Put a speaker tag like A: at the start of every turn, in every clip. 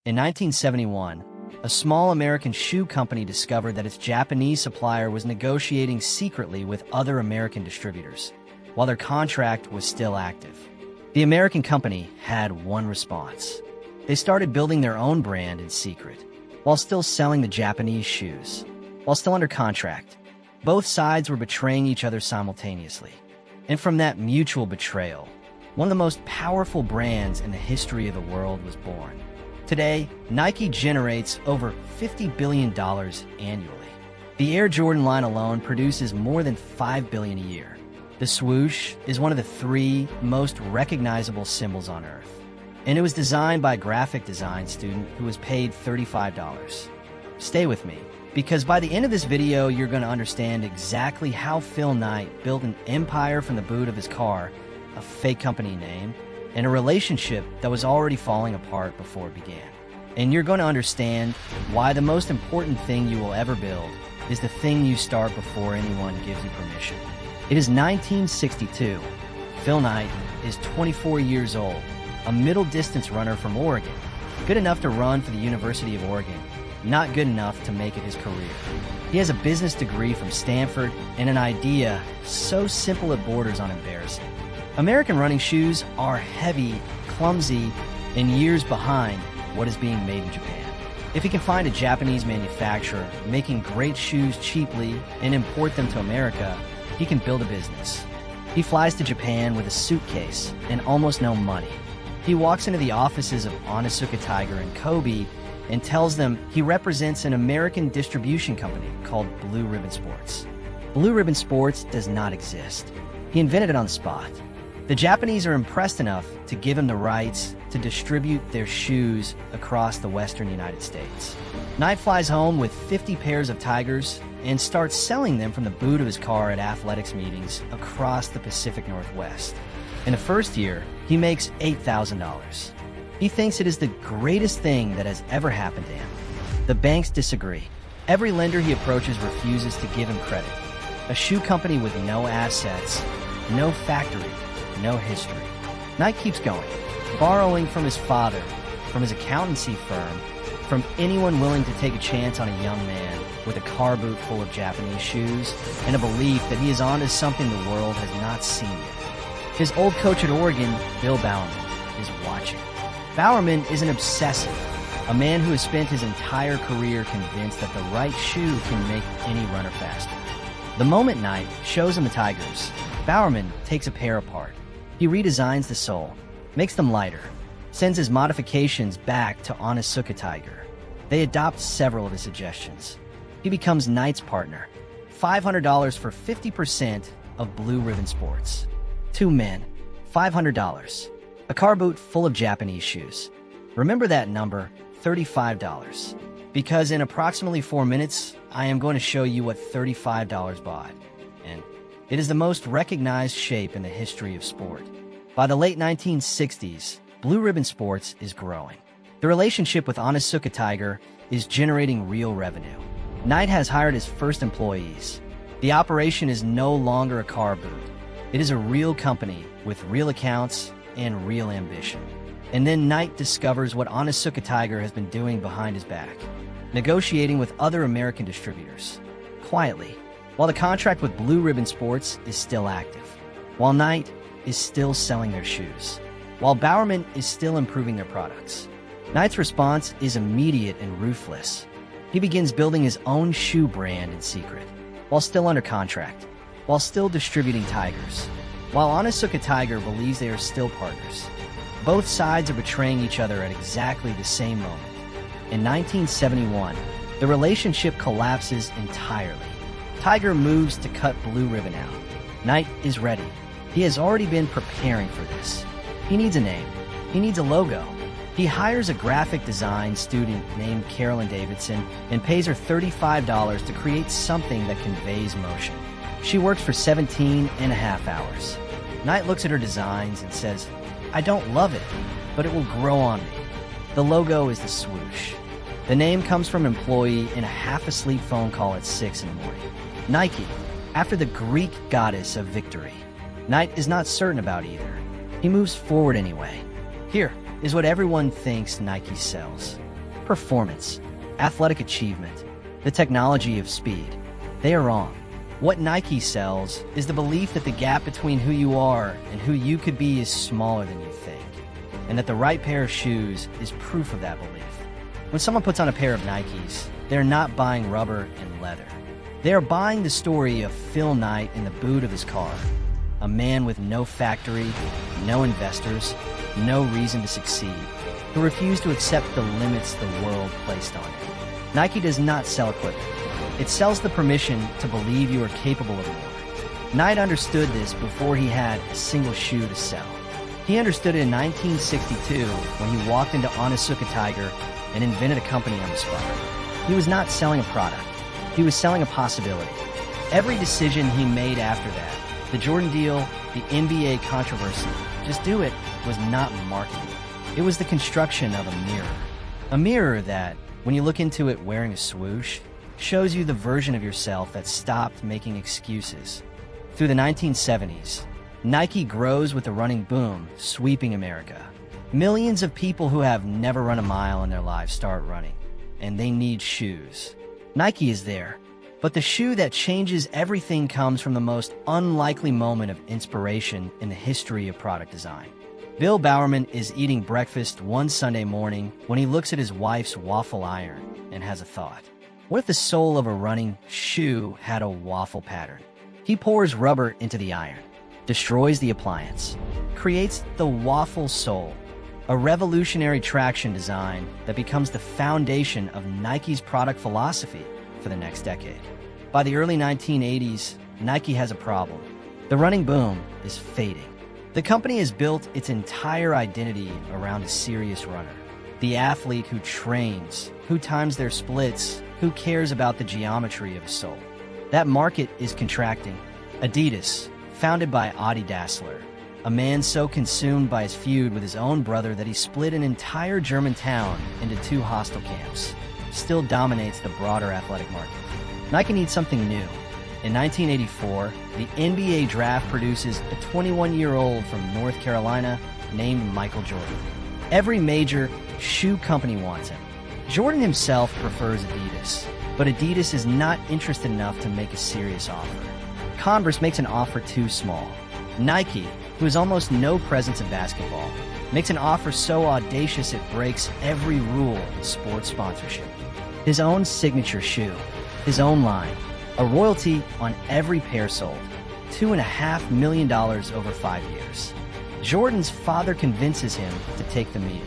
A: In 1971, a small American shoe company discovered that its Japanese supplier was negotiating secretly with other American distributors, while their contract was still active. The American company had one response. They started building their own brand in secret, while still selling the Japanese shoes. While still under contract, both sides were betraying each other simultaneously. And from that mutual betrayal, one of the most powerful brands in the history of the world was born. Today, Nike generates over $50 billion annually. The Air Jordan line alone produces more than $5 billion a year. The Swoosh is one of the 3 most recognizable symbols on Earth, and it was designed by a graphic design student who was paid $35. Stay with me, because by the end of this video, you're going to understand exactly how Phil Knight built an empire from the boot of his car, a fake company name, and a relationship that was already falling apart before it began. And you're going to understand why the most important thing you will ever build is the thing you start before anyone gives you permission. It is 1962. Phil Knight is 24 years old, a middle-distance runner from Oregon, good enough to run for the University of Oregon, not good enough to make it his career. He has a business degree from Stanford and an idea so simple it borders on embarrassing. American running shoes are heavy, clumsy, and years behind what is being made in Japan. If he can find a Japanese manufacturer making great shoes cheaply and import them to America, he can build a business. He flies to Japan with a suitcase and almost no money. He walks into the offices of Onitsuka Tiger and Kobe and tells them he represents an American distribution company called Blue Ribbon Sports. Blue Ribbon Sports does not exist. He invented it on the spot. The Japanese are impressed enough to give him the rights to distribute their shoes across the western United States. Knight flies home with 50 pairs of Tigers and starts selling them from the boot of his car at athletics meetings across the Pacific Northwest. In the first year, he makes $8,000. He thinks it is the greatest thing that has ever happened to him. The banks disagree. Every lender he approaches refuses to give him credit. A shoe company with no assets, no factory, no history. Knight keeps going, borrowing from his father, from his accountancy firm, from anyone willing to take a chance on a young man with a car boot full of Japanese shoes and a belief that he is onto something the world has not seen yet. His old coach at Oregon, Bill Bowerman, is watching. Bowerman is an obsessive, a man who has spent his entire career convinced that the right shoe can make any runner faster. The moment Knight shows him the Tigers, Bowerman takes a pair apart. He redesigns the sole, makes them lighter, sends his modifications back to Onitsuka Tiger. They adopt several of his suggestions. He becomes Knight's partner. $500 for 50% of Blue Ribbon Sports. 2 men, $500. A car boot full of Japanese shoes. Remember that number, $35. Because in approximately 4 minutes, I am going to show you what $35 bought. And it is the most recognized shape in the history of sport. By the late 1960s, Blue Ribbon Sports is growing. The relationship with Onitsuka Tiger is generating real revenue. Knight has hired his first employees. The operation is no longer a car boot. It is a real company with real accounts and real ambition. And then Knight discovers what Onitsuka Tiger has been doing behind his back, negotiating with other American distributors, quietly, while the contract with Blue Ribbon Sports is still active, while Knight is still selling their shoes, while Bowerman is still improving their products. Knight's response is immediate and ruthless. He begins building his own shoe brand in secret, while still under contract, while still distributing Tigers, while Onitsuka Tiger believes they are still partners. Both sides are betraying each other at exactly the same moment. In 1971, the relationship collapses entirely. Tiger moves to cut Blue Ribbon out. Knight is ready. He has already been preparing for this. He needs a name. He needs a logo. He hires a graphic design student named Carolyn Davidson and pays her $35 to create something that conveys motion. She works for 17 and a half hours. Knight looks at her designs and says, "I don't love it, but it will grow on me." The logo is the Swoosh. The name comes from an employee in a half-asleep phone call at 6 in the morning. Nike, after the Greek goddess of victory. Knight is not certain about either. He moves forward anyway. Here is what everyone thinks Nike sells. performance, athletic achievement, the technology of speed. They are wrong. What Nike sells is the belief that the gap between who you are and who you could be is smaller than you think, and that the right pair of shoes is proof of that belief. When someone puts on a pair of Nikes, they're not buying rubber and leather. They are buying the story of Phil Knight in the boot of his car, a man with no factory, no investors, no reason to succeed, who refused to accept the limits the world placed on him. Nike does not sell equipment. It sells the permission to believe you are capable of more. Knight understood this before he had a single shoe to sell. He understood it in 1962 when he walked into Onitsuka Tiger and invented a company on the spot. He was not selling a product. He was selling a possibility. Every decision he made after that, the Jordan deal, the NBA controversy, just do it, was not marketing. It was the construction of a mirror. A mirror that, when you look into it wearing a swoosh, shows you the version of yourself that stopped making excuses. Through the 1970s, Nike grows with the running boom sweeping America. Millions of people who have never run a mile in their lives start running, and they need shoes. Nike is there, but the shoe that changes everything comes from the most unlikely moment of inspiration in the history of product design. Bill Bowerman is eating breakfast one Sunday morning when he looks at his wife's waffle iron and has a thought. What if the sole of a running shoe had a waffle pattern? He pours rubber into the iron, destroys the appliance, creates the waffle sole, a revolutionary traction design that becomes the foundation of Nike's product philosophy for the next decade. By the early 1980s, Nike has a problem. The running boom is fading. The company has built its entire identity around a serious runner, the athlete who trains, who times their splits, who cares about the geometry of a sole. That market is contracting. Adidas, founded by Adidas, a man so consumed by his feud with his own brother that he split an entire German town into two hostile camps, still dominates the broader athletic market. Nike needs something new. In 1984, the NBA draft produces a 21-year-old from North Carolina named Michael Jordan. Every major shoe company wants him. Jordan himself prefers Adidas, but Adidas is not interested enough to make a serious offer. Converse makes an offer too small. Nike, who has almost no presence in basketball, makes an offer so audacious it breaks every rule in sports sponsorship. His own signature shoe, his own line, a royalty on every pair sold, $2.5 million over 5 years. Jordan's father convinces him to take the meeting.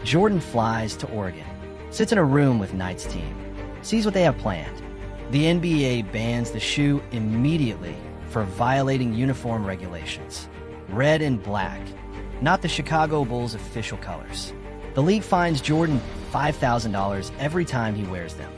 A: Jordan flies to Oregon, sits in a room with Knight's team, sees what they have planned. The NBA bans the shoe immediately for violating uniform regulations. Red and black, not the Chicago Bulls' official colors. The league fines Jordan $5,000 every time he wears them.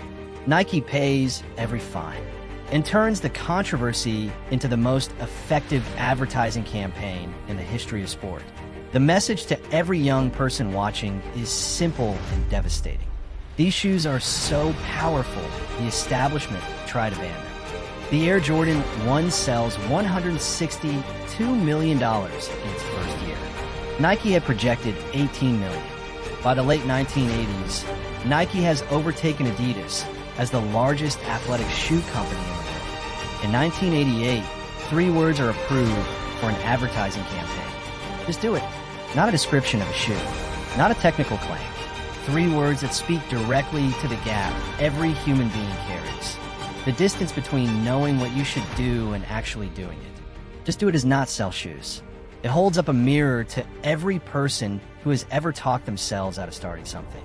A: Nike pays every fine and turns the controversy into the most effective advertising campaign in the history of sport. The message to every young person watching is simple and devastating. These shoes are so powerful, the establishment tried to ban them. The Air Jordan 1 sells $162 million in its first year. Nike had projected $18 million. By the late 1980s, Nike has overtaken Adidas as the largest athletic shoe company in the world. In 1988, 3 words are approved for an advertising campaign. Just do it. Not a description of a shoe, not a technical claim. 3 words that speak directly to the gap every human being carries. The distance between knowing what you should do and actually doing it. Just do it does not sell shoes. It holds up a mirror to every person who has ever talked themselves out of starting something.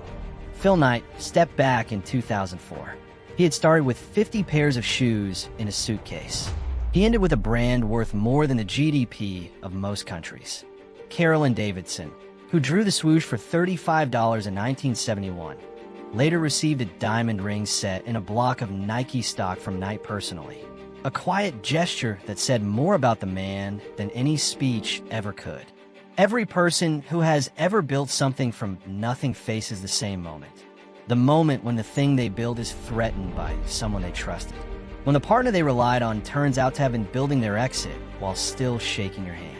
A: Phil Knight stepped back in 2004. He had started with 50 pairs of shoes in a suitcase. He ended with a brand worth more than the GDP of most countries. Carolyn Davidson, who drew the swoosh for $35 in 1971, later received a diamond ring set in a block of Nike stock from Knight personally. A quiet gesture that said more about the man than any speech ever could. Every person who has ever built something from nothing faces the same moment. The moment when the thing they build is threatened by someone they trusted. When the partner they relied on turns out to have been building their exit while still shaking your hand.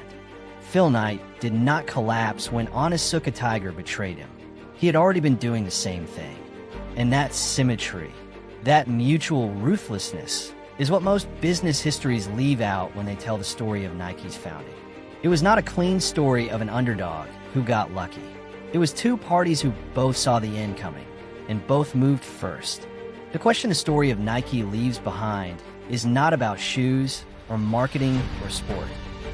A: Phil Knight did not collapse when Onitsuka Tiger betrayed him. He had already been doing the same thing. And that symmetry, that mutual ruthlessness, is what most business histories leave out when they tell the story of Nike's founding. It was not a clean story of an underdog who got lucky. It was two parties who both saw the end coming, and both moved first. The question the story of Nike leaves behind is not about shoes or marketing or sport.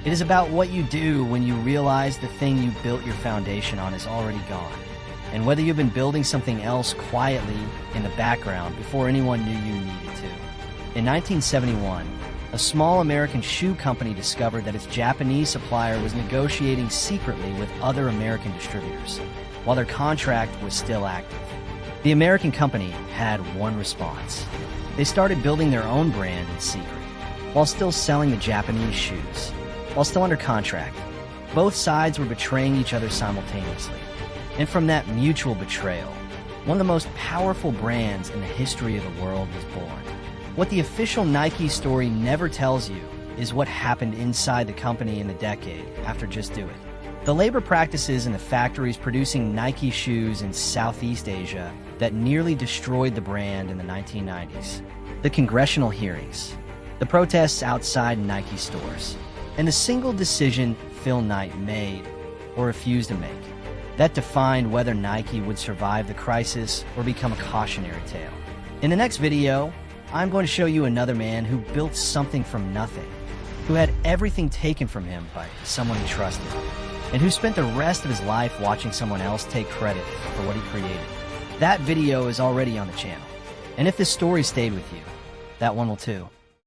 A: It is about what you do when you realize the thing you built your foundation on is already gone, and whether you've been building something else quietly in the background before anyone knew you needed to. In 1971, a small American shoe company discovered that its Japanese supplier was negotiating secretly with other American distributors, while their contract was still active. The American company had one response. They started building their own brand in secret, while still selling the Japanese shoes. While still under contract, both sides were betraying each other simultaneously. And from that mutual betrayal, one of the most powerful brands in the history of the world was born. What the official Nike story never tells you is what happened inside the company in the decade after Just Do It. The labor practices in the factories producing Nike shoes in Southeast Asia that nearly destroyed the brand in the 1990s. The congressional hearings, the protests outside Nike stores, and the single decision Phil Knight made or refused to make that defined whether Nike would survive the crisis or become a cautionary tale. In the next video, I'm going to show you another man who built something from nothing, who had everything taken from him by someone he trusted, and who spent the rest of his life watching someone else take credit for what he created. That video is already on the channel, and if this story stayed with you, that one will too.